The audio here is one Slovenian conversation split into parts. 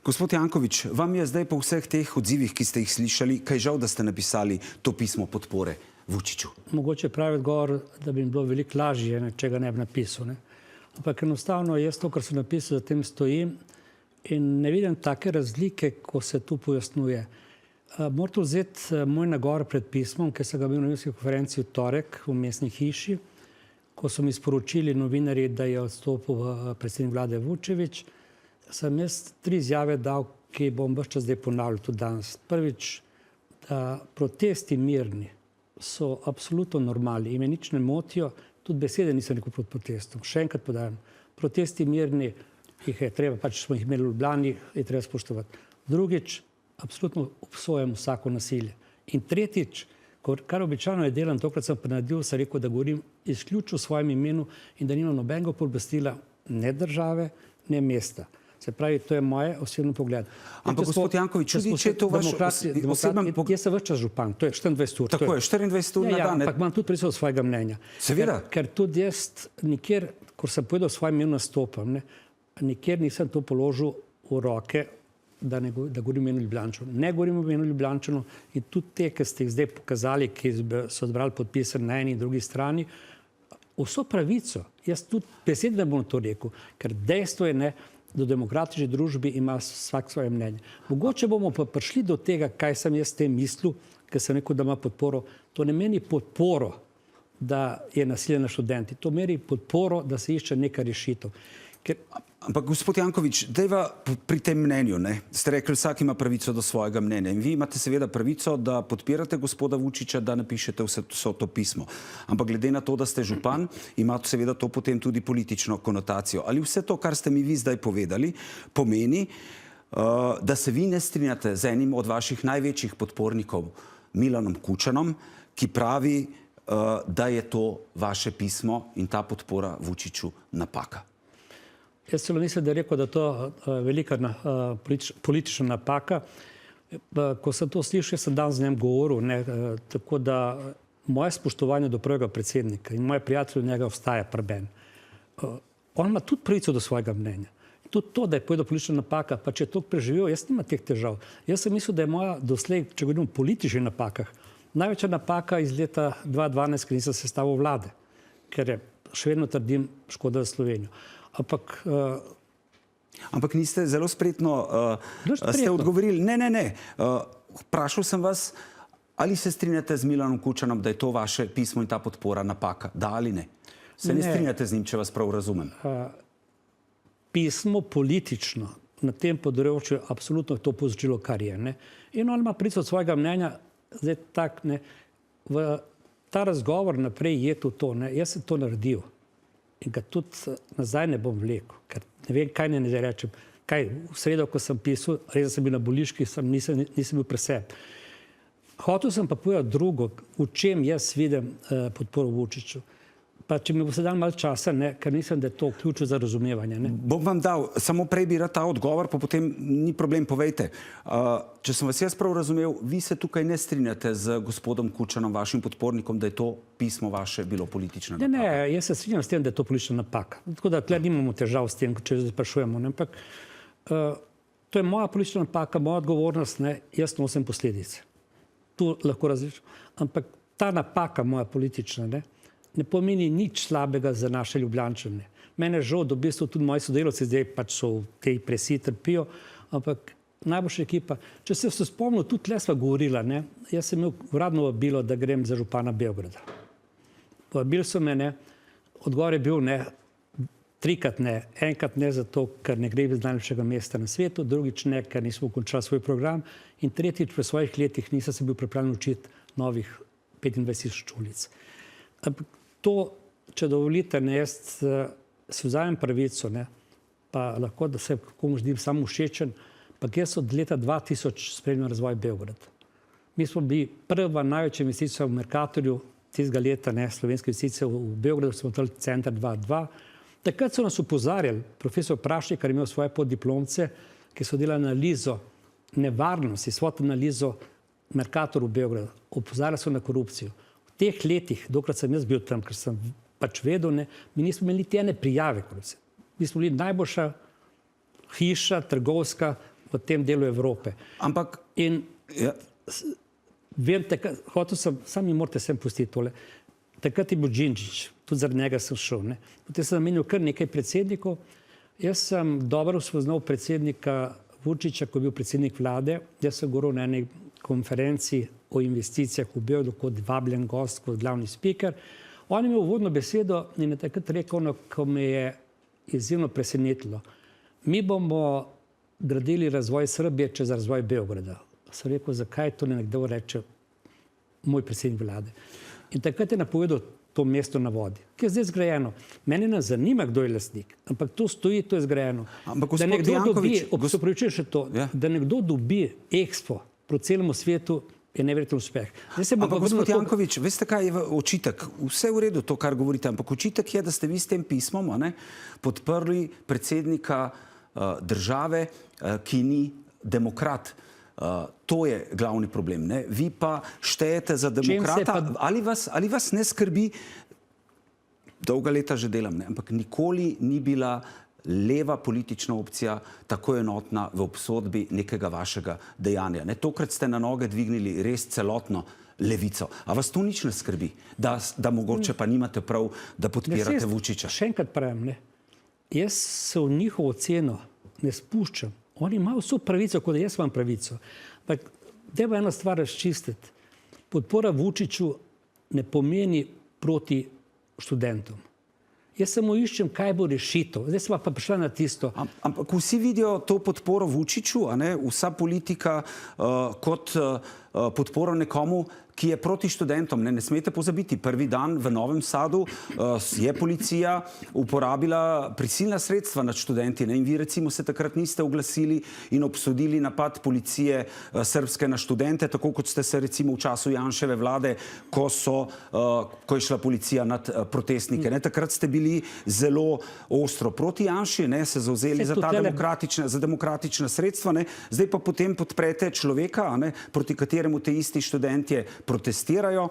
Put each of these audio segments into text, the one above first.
Gospod Janković, vam je zdaj po vseh teh odzivih, ki ste jih slišali, kaj žal, da ste napisali to pismo podpore Vučiću? Mogoče pravi odgovor, da bi mi bilo veliko lažje, če ga ne bi napisal. Ampak enostavno jaz to, kar sem napisal, za tem stojim in ne vidim take razlike, ko se tu pojasnjuje. Morate vzeti moj nagovor pred pismom, ki sem ga bil na novinarski konferenci v torek v Mestni hiši, ko so mi sporočili novinarji, da je odstopil predsednik vlade Vučević, sem jaz 3 izjave dal, ki bom ves čas zdaj ponavljal tudi danes. Prvič, da protesti mirni so absolutno normalni in me nič ne motijo, tudi besede nisem rekel proti protestom. Še enkrat podajam, protesti mirni, jih je treba, pač smo jih imeli v Ljubljani, je treba spoštovati. Drugič, absolutno obsojam vsako nasilje. In tretjič, kar običajno je delam, tokrat sem pa naredil, sem rekel, da govorim izključno v svojem imenu in da nimam nobenega pooblastila ne države, ne mesta. Se pravi, to je moje osebno pogled. Ampak gospod Janković, tudi če je to vaš osebno pogled... Jaz sem ves čas župan, to je 24 ur. Tako je, 24 ur na dan. Ampak imam tudi pravico do svojega mnenja. Seveda. Ker tudi jaz nikjer, ko sem povedal v svojem imenu nastopam, nikjer nisem to položil v roke, da govorim o imenu Ljubljančanov. Ne govorim o imenu Ljubljančanov in tudi te, ki ste jih zdaj pokazali, ki so zbrali podpise na eni in drugi strani, vso pravico. Jaz tudi besed ne bom to rekel, ker dejstvo je, da v demokratični družbi ima vsak svoje mnenje. Mogoče bomo pa prišli do tega, kaj sem jaz s tem mislil, ker sem rekel, da ima podporo. To ne meni podporo, da je nasilje nad študenti. To meri podporo, da se išče neka rešitev. Ampak gospod Janković, dejva pri tem mnenju, ste rekli, vsak ima pravico do svojega mnenja in vi imate seveda pravico, da podpirate gospoda Vučića, da napišete vse to pismo. Ampak glede na to, da ste župan, ima seveda to potem tudi politično konotacijo. Ali vse to, kar ste mi vi zdaj povedali, pomeni, da se vi ne strinjate z enim od vaših največjih podpornikov, Milanom Kučanom, ki pravi, da je to vaše pismo in ta podpora Vučiću napaka? Jaz celo nisem, da je rekel, da je to velika politična napaka. Ko sem to slišal, sem dan z njim govoril, tako da moje spoštovanje do prvega predsednika in moje prijatelje od njega ostaja prben. On ima tudi pravico do svojega mnenja. Tudi to, da je povedal politična napaka, pa če je to preživel, jaz nima teh težav. Jaz sem mislil, da je moja doslej, če govorim o političnih napakah, največja napaka iz leta 2012, ker nisem sestavil vlade, ker je, še vedno trdim, škoda za Slovenijo. Ampak niste zelo spretno ste odgovorili. Ne. Vprašal sem vas, ali se strinjate z Milanom Kučanom, da je to vaše pismo in ta podpora napaka? Da ali ne? Se ne strinjate z njim, če vas prav razumem? Pismo politično na tem področju absolutno to povzročilo, kar je. In on ima pravico od svojega mnenja, zdaj tak, v ta razgovor naprej je to. Jaz sem to naredil. In ga tudi nazaj ne bom vlekel, ker ne vem, kaj ne rečem. V sredo, ko sem pisal, res sem bil na bolniški, nisem bil pri sebi. Hotel sem pa povedati drugo, v čem jaz vidim podporo Vučiću. Pa če mi bo se dal malo časa, ker mislim, da je to ključ za razumevanje. Bom vam dal, samo prej bi rad ta odgovor, pa potem ni problem, povejte. Če sem vas jaz prav razumel, vi se tukaj ne strinjate z gospodom Kučanom, vašim podpornikom, da je to pismo vaše bilo politična napaka? Ne, jaz se strinjam s tem, da je to politična napaka. Tako da tukaj nimamo težav s tem, če sprašujemo. Ampak to je moja politična napaka, moja odgovornost, jaz nosim posledice. Tu lahko različam. Ampak ta napaka moja politična, ne pomeni nič slabega za naše Ljubljančane. Mene žal, da v bistvu tudi moji sodelavci zdaj pač so v tej presiji trpijo, ampak najboljša ekipa. Če se spomnil, tudi tle sva govorila, jaz sem imel uradno vabilo, da grem za župana Beograda. Povabili so me, odgovor je bil 3-krat ne. Enkrat ne zato, ker ne gre iz najlepšega mesta na svetu, drugič ne, ker nismo končali svoj program in tretjič v svojih letih nisem se bil pripravljen učiti novih 25 ulic. To, če dovolite, jaz si vzamem pravico, pa lahko, da se komu zdim samo všečen, pa jaz od leta 2000 spremljam razvoj Beograda. Mi smo bili prva največja investicija v Mercatorju tistega leta, slovenska investicija v Beogradu, smo odprli center 2.2. Takrat so nas upozarjali, profesor Prašnik, kar je imel svoje poddiplomce, ki so delali analizo nevarnosti, svot analizo Mercator v Beogradu. Upozarjali so na korupcijo. V teh letih, dokrat sem jaz bil tam, ker sem pač vedel, mi nismo imeli niti ene prijave korupcije. Mi smo bili najboljša hiša, trgovska, v tem delu Evrope. Ampak, In ja, vem, hotel sem, sami morate sem pustiti tole. Takrat je bil Džindžić, tudi zaradi njega sem šel. Ne. Potem sem namenil kar nekaj predsednikov. Jaz sem dobro spoznal predsednika Vučića, ko je bil predsednik vlade. Jaz sem govoril na eni konferenci o investicijah v Beogradu kot vabljen gost, kot glavni speaker. On je imel uvodno besedo in je takrat rekel, ko me je izjemno presenetilo. Mi bomo gradili razvoj Srbije čez razvoj Beograda. Sem rekel, zakaj to nekdo reče moj predsednik vlade. In takrat je napovedal to mesto na vodi, ki je zdaj zgrajeno. Mene ne zanima, kdo je lastnik, ampak to stoji, to je zgrajeno. Ampak Da gospod nekdo dobi, Janković, opravičujem še to, Ja. da nekdo dobi Expo po celem svetu, je neverjeten uspeh. Zdaj se bo ampak pa gospod vrnil na to- Janković, veste, kaj je očitek? Vse v redu, to, kar govorite, ampak očitek je, da ste vi s tem pismom podprli predsednika države, ki ni demokrat. To je glavni problem. Ne? Vi pa štejete za demokrata. Ali vas ne skrbi, dolga leta že delam, ne? Ampak nikoli ni bila leva politična opcija tako enotna v obsodbi nekega vašega dejanja. Ne? Tokrat ste na noge dvignili res celotno levico. A vas to nič ne skrbi, da mogoče pa nimate prav, da podpirate Vučića? Še enkrat pravim, ne. Jaz se v njihovo ceno ne spuščam. Oni imajo vso pravico, kot da jaz imam pravico. Ampak dajmo eno stvar razčistiti. Podpora Vučiću ne pomeni proti študentom. Jaz samo iščem, kaj bo rešitev. Zdaj smo pa prišla na tisto. Ampak vsi vidijo to podporo Vučiću, a ne, vsa politika kot podporo nekomu, ki je proti študentom. Ne smete pozabiti, prvi dan v Novem Sadu je policija uporabila prisilna sredstva nad študenti. Ne? In vi recimo se takrat niste oglasili in obsodili napad policije srbske na študente, tako kot ste se recimo v času Janševe vlade, ko je šla policija nad protestnike. Ne? Takrat ste bili zelo ostro proti Janši, ne? Se zauzeli za ta demokratična sredstva. Ne? Zdaj pa potem podprete človeka, ne? Proti kateremu te isti študentje protestirajo.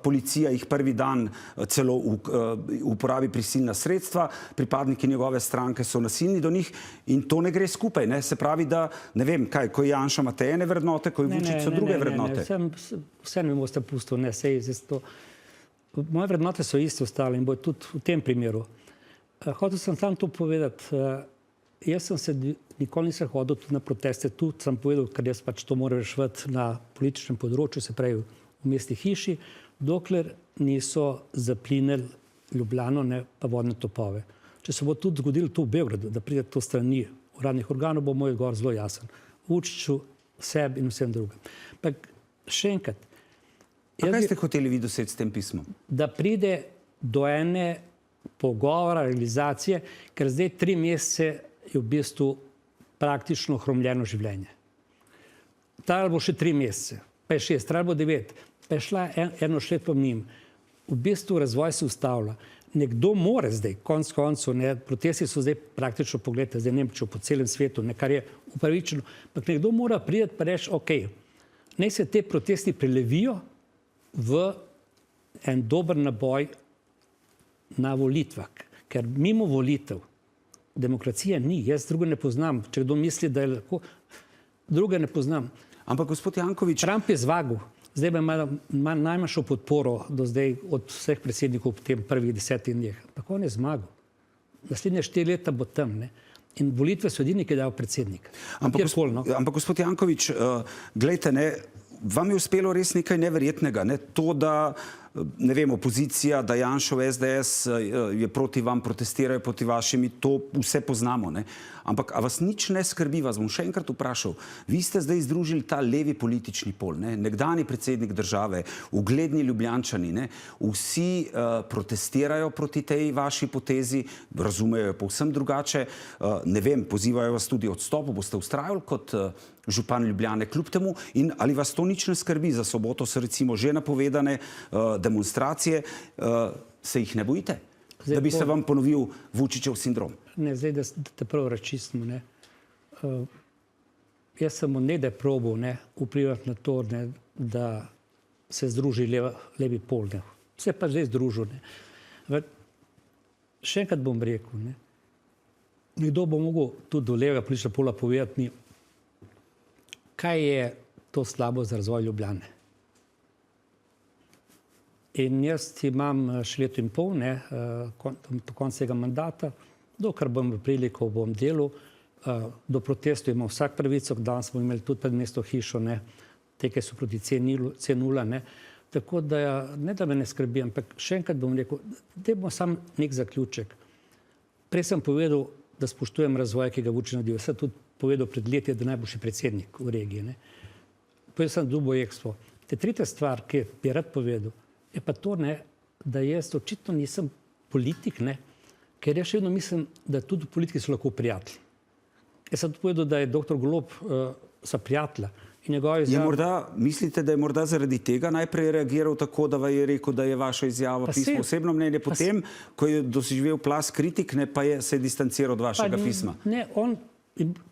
Policija jih prvi dan celo uporabi prisilna sredstva, pripadniki njegove stranke so nasilni do njih in to ne gre skupaj. Ne? Se pravi, da ne vem kaj, ko je Janša ima te ene vrednote, ko je Vučić so druge vrednote. Vse ne boste pustili, ne, sej to. Moje vrednote so iste ostale in bo tudi v tem primeru. Hotel sem tam to povedati. Jaz sem se nikoli nisem hodil tudi na proteste, tudi sem povedal, ker jaz pač to moram reševati na političnem področju, se pravi v mestni hiši, dokler niso zaplinili Ljubljano, ne pa vodne topove. Če se bo tudi zgodilo to v Beogradu, da pride to strani uradnih organov, bo moj odgovor zelo jasen. Vučiću, sebi in vsem drugim. Ampak še enkrat. Kaj ste hoteli vi doseči s tem pismom? Da pride do ene pogovora, realizacije, ker zdaj 3 mesece je v bistvu praktično hromljeno življenje. Trajalo bo še 3 mesece, pa je 6, trajalo bo 9, pa je šla eno šlepo mimo. V bistvu razvoj se ustavlja. Nekdo more zdaj, konec koncev, protesti so zdaj praktično, pogledajte, zdaj Nemčijo po celem svetu, kar je upravičeno, ampak nekdo mora priti pa reči, ok, naj se te protesti prelevijo v en dober naboj na volitvah, ker mimo volitev demokracije ni. Jaz druge ne poznam. Če kdo misli, da je lahko, druge ne poznam. Ampak gospod Janković... Trump je zvagal. Zdaj ima najmanjšo podporo do zdaj od vseh predsednikov v tem prvih 10 dneh. Ampak on je zmagal. Naslednje 4 leta bo tam. Ne? In volitve so edini, ki dajo predsednika. Ampak gospod Janković, glejte, ne, vam je uspelo res nekaj neverjetnega. Ne? To, da ne vem, opozicija, da Janšov SDS je proti vam, protestirajo proti vašimi, to vse poznamo. Ne? Ampak a vas nič ne skrbi, vas bom še enkrat vprašal. Vi ste zdaj združili ta levi politični pol, ne? Nekdanji predsednik države, ugledni Ljubljančani, ne? Vsi protestirajo proti tej vaši potezi, razumejo jo povsem drugače, ne vem, pozivajo vas tudi odstopu, boste vztrajali kot župan Ljubljane kljub temu in ali vas to nič ne skrbi? Za soboto so recimo že napovedane demonstracije, se jih ne bojite? Da bi se vam ponovil Vučićev sindrom? Ne, zdaj, da te prav razčistimo. Jaz sem nekdaj probal vplivati na to, da se združi levi pol. Se pa zdaj združil. Še enkrat bom rekel, nekdo bo mogel tudi do levega političnega pola povedati mi, kaj je to slabo za razvoj Ljubljane. In jaz imam še leto in pol, ne, do konca tega mandata, dokler bom v priliko, bom delal. Do protestov ima vsak pravico, danes bomo imeli tudi pred mesto hišo, ne, te, ki so proti C0, ne. Tako da, ne da me ne skrbi, ampak še enkrat bom rekel, da bom sam nek zaključek. Prej sem povedal, da spoštujem razvoj, ki ga Vučić naredi. Sem tudi povedal pred leti, da je najboljši predsednik v regiji, ne. Povedal sem Dubo Expo. Te tretja stvar, ki bi rad povedal, je pa to, ne, da jaz očitno nisem politik, ne, ker jaz še vedno mislim, da tudi politiki so lahko prijatelji. Jaz sem tudi povedal, da je dr. Golob sa prijatelja. Mislite, da je morda zaradi tega najprej reagiral tako, da je rekel, da je vaša izjava pismo osebno mnenje, potem, ko je doživel plaz kritik, ne, pa se je distanciral od vašega pisma? Ne, on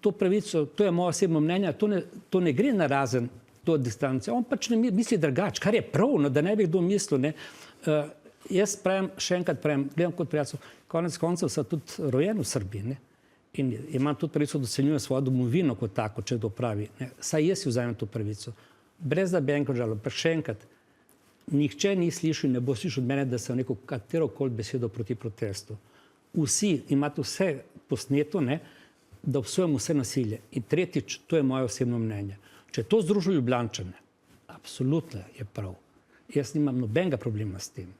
to pravico, to je moje osebno mnenje, to ne gre na razen to distance. On pač ne misli drugače, kar je prav, no, da ne bi kdo mislil. Ne. Jaz pravim, še enkrat pravim, gledam kot prijatelj, konec koncev sem tudi rojen v Srbiji, ne. In imam tudi pravico, da ocenjujem svojo domovino kot tako, če to pravi. Ne. Saj jaz si vzamem to pravico. Brez da bi enkrat žalil. Pa še enkrat, nihče ni slišal in ne bo slišal od mene, da sem rekel katerokoli besedo proti protestu. Vsi imate vse posneto, ne, da obsojam vse nasilje. In tretjič, to je moje osebno mnenje. Če to združuje Ljubljančane, absolutno je prav. Jaz nimam nobenega problema s tem.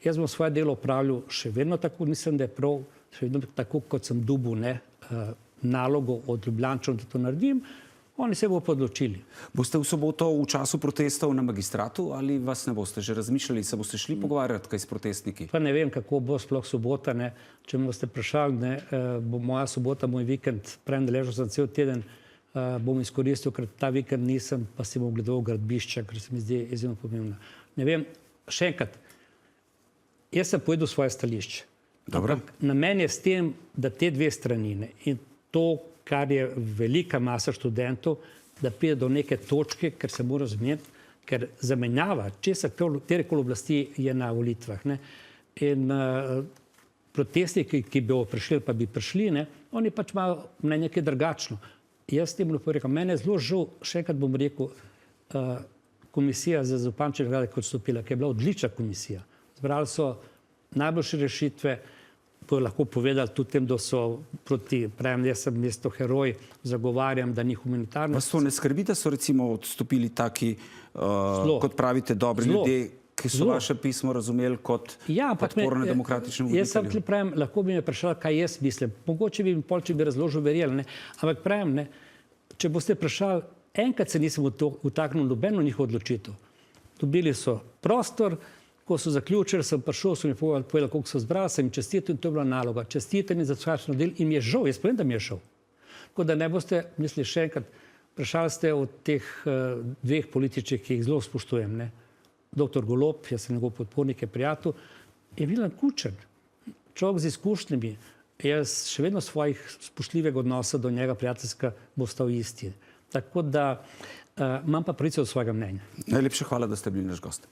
Jaz bom svoje delo opravljal še vedno tako, mislim, da je prav, še vedno tako, kot sem dobil, ne, nalogo od Ljubljančanov, da to naredim. Oni se bodo odločili. Boste v soboto v času protestov na Magistratu ali vas ne boste že razmišljali, se boste šli pogovarjati kaj s protestniki? Pa ne vem, kako bo sploh sobota, ne. Če me boste vprašali, ne, bo moja sobota, moj vikend, pravim, da ležal sem cel teden, bom izkoristil, ker ta vikend nisem, pa si bom gledal gradbišča, ker se mi zdi izjemno pomembno. Ne vem, še enkrat, jaz sem povedal svoje stališče. Namen je s tem, da te dve strani, ne, in to, kar je velika masa študentov, da pride do neke točke, ker se mora zmeniti, ker zamenjava katerekoli oblasti je na volitvah. Ne. In protestniki, ki bi prišli, pa bi prišli, ne, oni pač imajo mnenje nekaj drugačno. Jaz tem lepo rekel, mene je zelo žal, še enkrat bom rekel, komisija za Zupančičeve grade, kot stopila, ki je bila odlična komisija. Zbrali so najboljše rešitve, lahko povedali tudi tem, da so proti, pravim, jaz sem mesto heroj, zagovarjam, da ni humanitarno. Vas to ne skrbi, da so recimo odstopili taki, kot pravite, dobri ljudje, ki so vaše pismo razumeli kot podporne demokratične voditelje? Jaz sem pravim, lahko bi me vprašali, kaj jaz mislim. Mogoče bi mi pol, če bi razložil, verjeli, ne. Ampak pravim, ne, če boste vprašali, enkrat se nisem vtaknil nobeno njihovo odločitev. Dobili so prostor, ko so zaključili, sem prišel, so mi povedali, koliko so zbrali, sem jim čestitil in to je bila naloga. Čestitanje za vsačno del in mi je žal, jaz povem, da mi je žal. Tako da ne boste, mislim, še enkrat, vprašali ste o teh dveh političnih, ki jih zelo spoštujem, ne. Dr. Golob, jaz sem njegov podpornik, je prijatelj, je Milan Kučan, človek z izkušnjami. Jaz še vedno svojih spoštljivega odnosa do njega, prijateljska, bo ostal isti. Tako da imam pa pravico do svojega mnenja. Najlepša hvala, da ste bili naš gost.